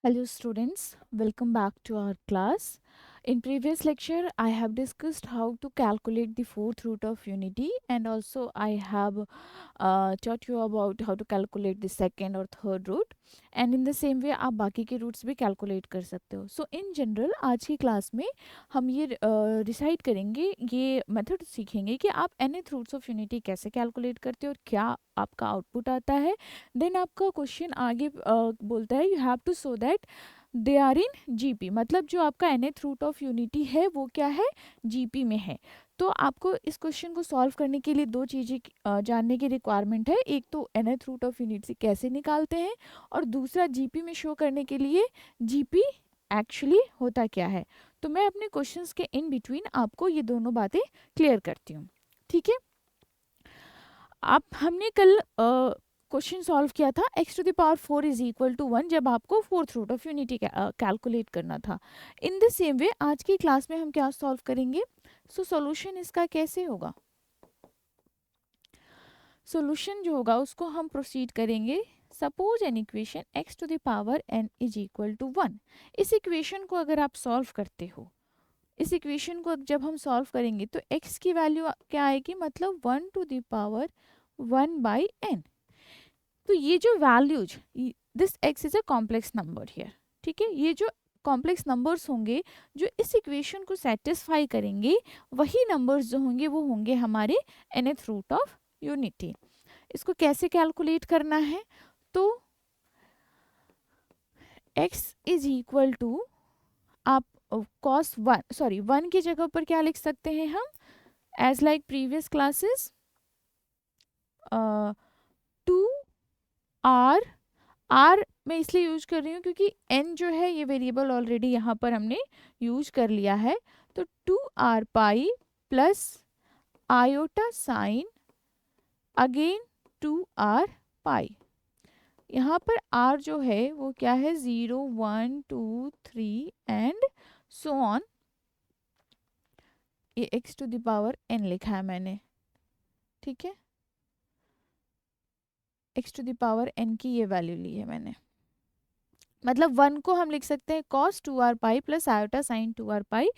Hello students, welcome back to our class. In previous lecture, I have discussed how to calculate the fourth root of unity, and also I have taught you about how to calculate the second or third root, and in the same way आप बाकी के roots भी calculate कर सकते हो. So in general आज की class में हम ये डिसाइड करेंगे, ये मेथड सीखेंगे कि आप nth रूट्स ऑफ यूनिटी कैसे कैलकुलेट करते हो और क्या आपका आउटपुट आता है. देन आपका क्वेश्चन आगे बोलता है you have to show that they are in GP, मतलब जो आपका nth रूट ऑफ यूनिटी है वो क्या है, जीपी में है. तो आपको इस क्वेश्चन को सॉल्व करने के लिए दो चीज़ें जानने की रिक्वायरमेंट है. एक तो nth रूट ऑफ यूनिटी कैसे निकालते हैं, और दूसरा जीपी में शो करने के लिए जीपी एक्चुअली होता क्या है. तो मैं अपने क्वेश्चंस के इन बिटवीन आपको ये दोनों बातें क्लियर करती हूँ. ठीक है. आप हमने कल क्वेश्चन सॉल्व किया था x to the power 4 is equal to 1, जब आपको fourth root of unity calculate करना था. इन द सेम वे आज की क्लास में हम क्या सॉल्व करेंगे. सॉल्यूशन इसका कैसे होगा, सॉल्यूशन जो होगा उसको हम प्रोसीड करेंगे. Suppose an equation x to the power n is equal to 1. इस इक्वेशन को अगर आप सॉल्व करते हो, इस इक्वेशन को जब हम सॉल्व करेंगे तो x की वैल्यू क्या आएगी, मतलब 1 to the power 1 by n. तो ये जो values, this x is a complex number here. ठीक है. ये जो कॉम्प्लेक्स नंबर्स होंगे जो इस इक्वेशन को सेटिस्फाई करेंगे, वही नंबर्स जो होंगे वो होंगे हमारे nth रूट ऑफ यूनिटी. इसको कैसे कैलकुलेट करना है, तो x इज इक्वल टू, आप कॉस वन, सॉरी वन की जगह पर क्या लिख सकते हैं हम, as like previous classes, 2r. R मैं इसलिए यूज कर रही हूँ क्योंकि एन जो है ये वेरिएबल ऑलरेडी यहाँ पर हमने यूज कर लिया है. तो 2r pi plus iota sign again 2r पाई. यहाँ पर r जो है वो क्या है, 0 1 2 3 एंड सो ऑन. ये x to the power n लिखा है मैंने. ठीक है. x to the power n की ये वैल्यू ली है मैंने. मतलब वन को हम लिख सकते हैं cos 2r pi plus iota sine 2r pi,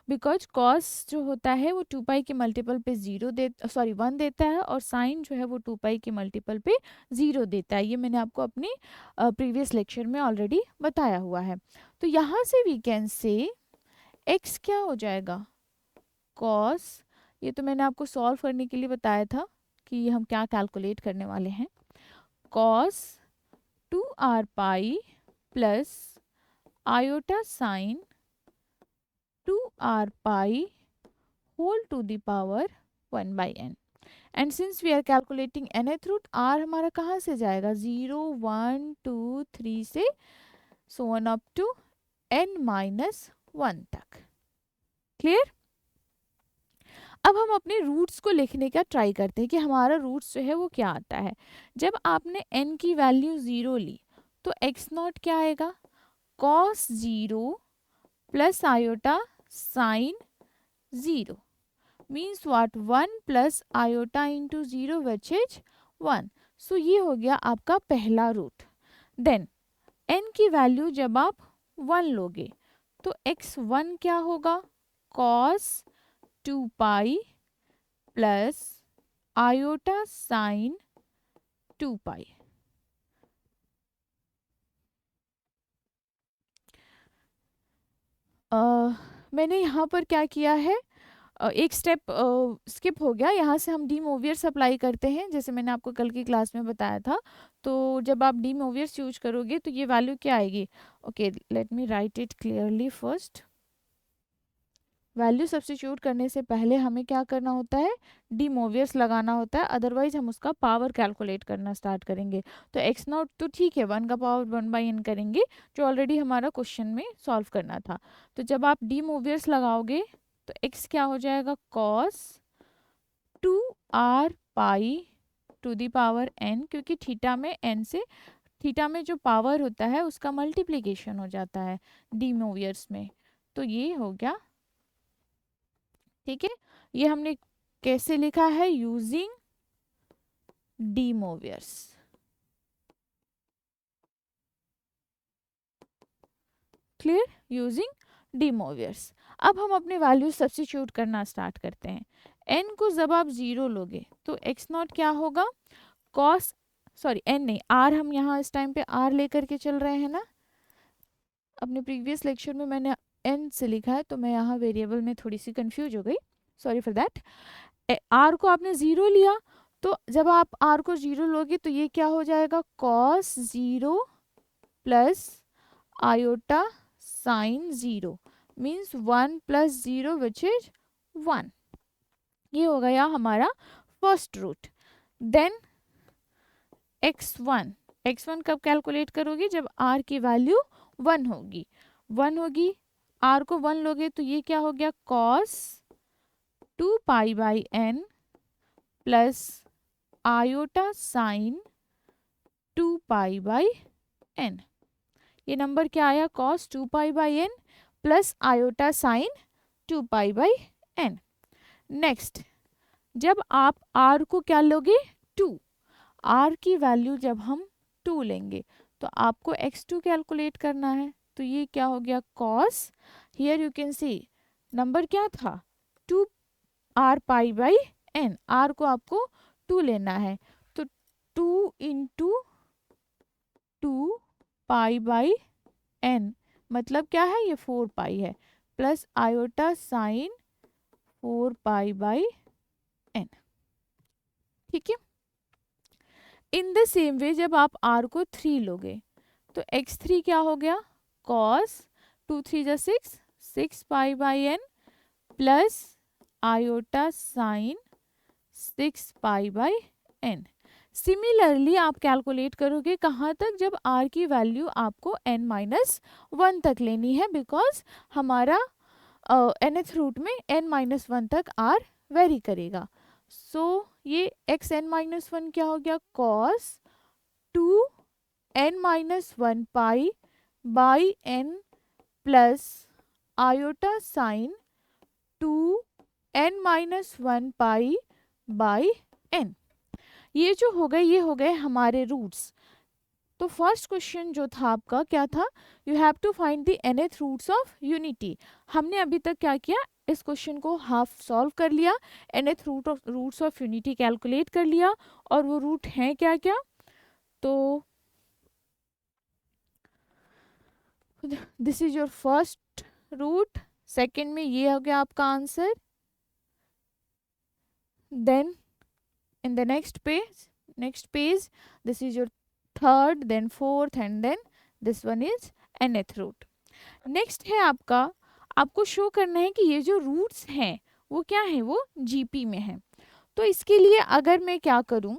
because cos जो होता है वो 2 पाई के मल्टीपल पे 1 देता है, और साइन जो है वो 2 पाई के मल्टीपल पे 0 देता है. ये मैंने आपको अपने प्रीवियस लेक्चर में ऑलरेडी बताया हुआ है. तो यहाँ से वी कैन से x क्या हो जाएगा, कॉस, ये तो मैंने आपको सॉल्व करने के लिए बताया था कि हम क्या कैलकुलेट करने वाले हैं. Cos 2r pi plus iota sine 2r pi whole to the power 1 by n. And since we are calculating nth root, r हमारा कहाँ से जाएगा, 0 1 2 3 से so on up to n minus 1 तक. क्लियर. अब हम अपने रूट्स को लिखने का ट्राई करते हैं कि हमारा रूट्स जो है वो क्या आता है. जब आपने n की वैल्यू 0 ली तो x नॉट क्या आएगा, cos 0 plus iota sign 0 means what, 1 plus iota into 0 which is 1. सो ये हो गया आपका पहला रूट. देन n की वैल्यू जब आप 1 लोगे तो x1 क्या होगा, कॉस 2 पाई प्लस आयोटा साइन 2 पाई. मैंने यहाँ पर क्या किया है, एक स्टेप स्किप हो गया. यहाँ से हम डी मोवियर्स अप्लाई करते हैं, जैसे मैंने आपको कल की क्लास में बताया था. तो जब आप डी मोवियर्स यूज करोगे तो ये वैल्यू क्या आएगी. Okay, late me write it clearly first. Value substitute करने से पहले हमें क्या करना होता है, डी मोवियर्स लगाना होता है, अदरवाइज हम उसका पावर कैलकुलेट करना स्टार्ट करेंगे. तो एक्स नॉट तो ठीक है, 1 का पावर 1 बाई एन करेंगे, जो ऑलरेडी हमारा क्वेश्चन में सॉल्व करना था. तो जब आप डी मोवियर्स लगाओगे तो x क्या हो जाएगा, cos 2r pi to the power n, क्योंकि थीटा में n से, थीटा में जो पावर होता है उसका मल्टीप्लिकेशन हो जाता है डी मोवियर्स में. तो ये हो गया. ठीक है. ये हमने कैसे लिखा है, using De Moivre's. Clear, using De Moivre's. अब हम अपने वैल्यू सब्स्टिट्यूट करना स्टार्ट करते हैं। n को जब आप 0 लोगे तो x नॉट क्या होगा, कॉस, सॉरी n नहीं, r, हम यहाँ इस टाइम पे r लेकर के चल रहे हैं ना। अपने प्रीवियस लेक्चर में मैंने n से लिखा है तो मैं यहाँ वेरिएबल में थोड़ी सी कंफ्यूज हो गई, सॉरी फॉर दैट। r को आपने 0 लिया तो जब आप r को 0 लोगे तो ये क्या हो जाएगा, cos 0 plus iota sign 0 means 1 plus 0 which is 1। ये हो गया हमारा फर्स्ट रूट। देन x1 कब कैलकुलेट करोगे, जब r की वैल्यू 1 होगी। r को 1 लोगे तो ये क्या हो गया, cos 2 pi by n plus iota sign 2 pi by n। ये नंबर क्या आया, cos 2 pi by n plus iota sign 2 pi by n। Next, जब आप r को क्या लोगे, 2, r की वैल्यू जब हम 2 लेंगे तो आपको x2 कैलकुलेट करना है। तो ये क्या हो गया, cos, here you can see number क्या था, 2 r pi by n, r को आपको 2 लेना है तो 2 इंटू 2 पाई बाई n मतलब क्या है, ये 4 पाई है, plus iota sign 4 pi by n। ठीक है। इन द सेम वे जब आप r को 3 लोगे तो x3 क्या हो गया, cos 2 3 जा 6 pi by n plus iota sign 6 pi by n। Similarly आप कैलकुलेट करोगे कहाँ तक, जब r की वैल्यू आपको n माइनस 1 तक लेनी है, बिकॉज हमारा nth रूट में n माइनस 1 तक r वेरी करेगा। सो ये x n माइनस 1 क्या हो गया, cos 2 n minus 1 pi by n plus iota sign 2 n minus 1 pi by n। ये जो हो गए, ये हो गए हमारे रूट्स। तो फर्स्ट क्वेश्चन जो था आपका क्या था, you have to find the nth roots of unity. हमने अभी तक क्या किया, इस क्वेश्चन को हाफ सॉल्व कर लिया, nth roots of unity calculate कर लिया, और वो रूट हैं क्या क्या, तो this is your first root, second में ये हो गया आपका answer. Then in the next page this is your third, then fourth, and then this one is nth root। Next है आपका, आपको शो करना है कि ये जो रूट्स हैं वो क्या है, वो जीपी में है। तो इसके लिए अगर मैं क्या करूं,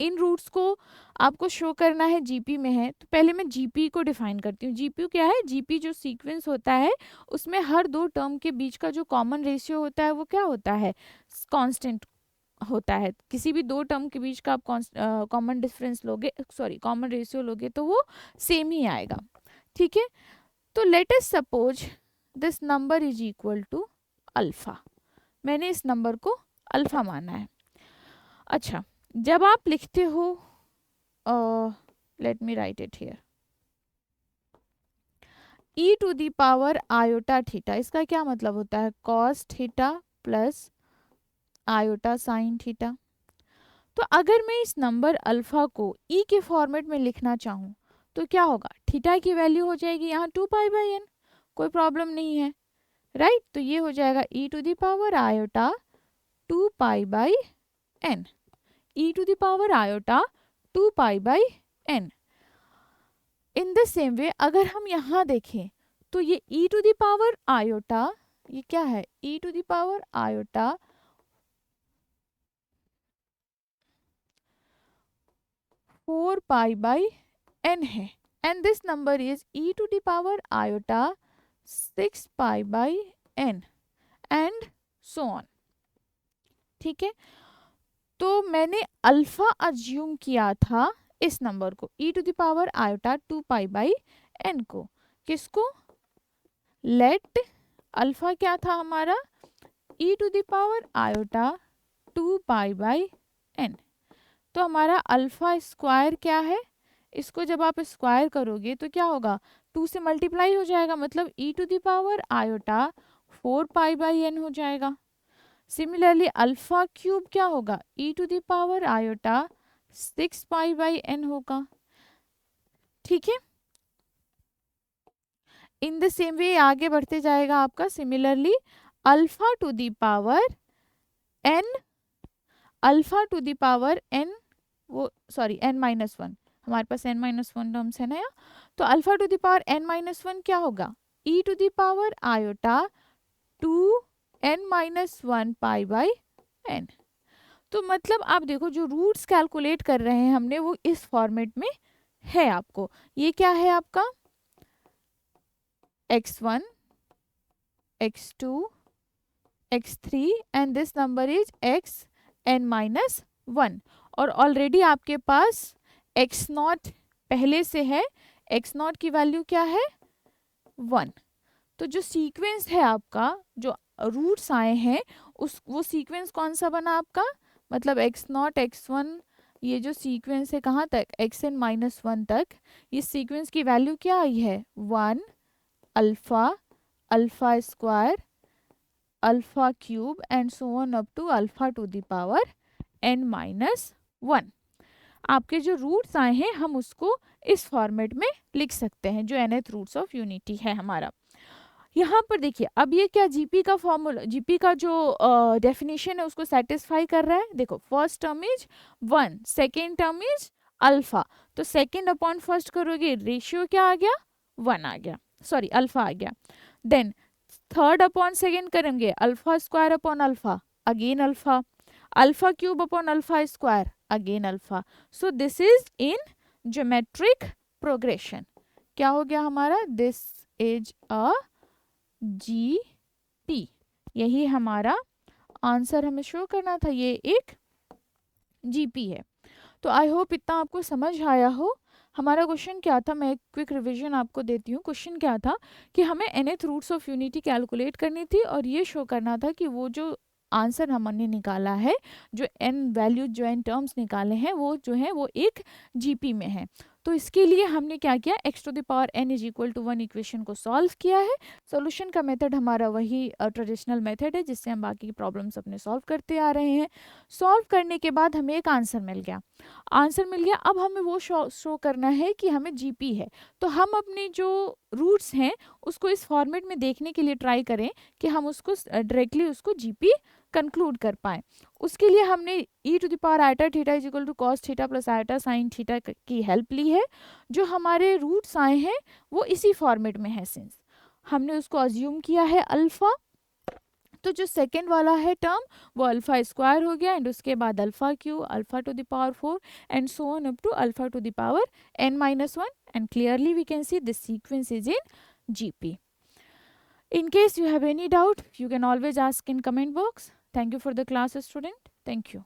इन रूट्स को आपको शो करना है जीपी में है, तो पहले मैं जीपी को डिफाइन करती हूँ। जीपी क्या है, जीपी जो सीक्वेंस होता है उसमें हर दो टर्म के बीच का जो कॉमन रेशियो होता है वो क्या होता है, कांस्टेंट होता है। किसी भी दो टर्म के बीच का आप कॉमन डिफरेंस लोगे, सॉरी कॉमन रेशियो लोगे तो वो सेम ही आएगा। ठीक है, तो let us suppose this number is equal to alpha. मैंने इस नंबर को अल्फा माना है। अच्छा, जब आप लिखते हो, let me write it here, e to the power iota theta, इसका क्या मतलब होता है, cos theta plus iota sine theta. तो अगर मैं इस नंबर अल्फा को e के फॉर्मेट में लिखना चाहूँ तो क्या होगा, थीटा की वैल्यू हो जाएगी यहाँ 2 पाई बाई n, कोई प्रॉब्लम नहीं है, राइट। तो ये हो जाएगा e to the power iota 2 pi by n, e to the power iota 2 pi by n। In the same way अगर हम यहाँ देखें तो ये e to the power iota, ये क्या है, e to the power iota 4 pi by n है, and this number is e to the power iota 6 pi by n and so on. ठीक है, तो मैंने अल्फा अज्यूम किया था इस नंबर को, e to the power iota 2 pi by n को, किसको, लेट अल्फा क्या था हमारा, e to the power iota 2 pi by n। तो हमारा अल्फा स्क्वायर क्या है, इसको जब आप स्क्वायर करोगे तो क्या होगा, 2 से मल्टीप्लाई हो जाएगा, मतलब e to the power iota 4 pi by n हो जाएगा। सिमिलरली अल्फा क्यूब क्या होगा, e to the power iota 6 pi by n होगा। ठीक है, इन द सेम वे आगे बढ़ते जाएगा आपका। Similarly alpha to the power n, alpha to the power n, वो सॉरी एन माइनस वन, हमारे पास एन माइनस वन टर्म्स है ना यहाँ, तो alpha to the power n minus one क्या होगा, e to the power iota 2 n minus one pi by n. तो मतलब आप देखो जो रूट्स कैलकुलेट कर रहे हैं हमने वो इस फॉर्मेट में है आपको। ये क्या है आपका x1, x2, x3 and this number is xn minus one. और ऑलरेडी आपके पास x नॉट पहले से है, x नॉट की वैल्यू क्या है 1। तो जो सीक्वेंस है आपका, जो रूट्स आए हैं वो सीक्वेंस कौन सा बना आपका, मतलब x नॉट x1, ये जो सीक्वेंस है कहाँ तक xn माइनस वन तक, इस सीक्वेंस की वैल्यू क्या आई है 1 alpha, alpha square, alpha cube and so on up to alpha to the power n minus one. आपके जो रूट्स आए हैं हम उसको इस फॉर्मेट में लिख सकते हैं, जो nth रूट्स ऑफ यूनिटी है हमारा। यहाँ पर देखिए अब ये क्या जीपी का फॉर्मूला, जीपी का जो डेफिनेशन है उसको सेटिस्फाई कर रहा है। देखो first term is 1, second term is alpha, तो सेकेंड अपॉन फर्स्ट करोगे रेशियो क्या आ गया 1 आ गया, सॉरी अल्फा आ गया। देन थर्ड अपॉन सेकेंड करेंगे alpha square upon alpha, again alpha, alpha cube upon alpha square, again alpha. So this is in geometric progression. क्या हो गया हमारा, दिस इज अ जीपी, यही हमारा आंसर हमें शो करना था, ये एक जीपी है। तो आई होप इतना आपको समझ आया हो। हमारा क्वेश्चन क्या था, मैं एक क्विक रिवीजन आपको देती हूँ। क्वेश्चन क्या था कि हमें nth roots of unity calculate करनी थी और ये शो करना था कि वो जो आंसर हमने निकाला है, जो n वैल्यू जो n टर्म्स निकाले हैं वो जो है वो एक जीपी में है। तो इसके लिए हमने क्या किया, x to the power n is equal to 1 equation को सॉल्व किया है। सॉल्यूशन का मेथड हमारा वही ट्रेडिशनल मेथड है जिससे हम बाकी की प्रॉब्लम्स अपने सॉल्व करते आ रहे हैं। सॉल्व करने के बाद हमें एक आंसर मिल गया, आंसर मिल गया। अब हमें वो शो करना है कि हमें जीपी है। तो हम अपने जो रूट्स हैं उसको इस फॉर्मेट में देखने के लिए ट्राई करें कि हम उसको डायरेक्टली उसको जीपी कंक्लूड कर पाए। उसके लिए हमने e to the power iota theta is equal to cos theta plus iota sine theta की हेल्प ली है। जो हमारे रूट्स आए हैं वो इसी फॉर्मेट में है, सिंस हमने उसको अज्यूम किया है अल्फा। तो जो सेकेंड वाला है टर्म वो अल्फा स्क्वायर हो गया एंड उसके बाद alpha cube, alpha to the power 4 and so on up to alpha to the power n minus 1 and clearly we can see this sequence is in GP. In case you have any doubt, you can always ask in comment box. Thank you for the class, student. Thank you.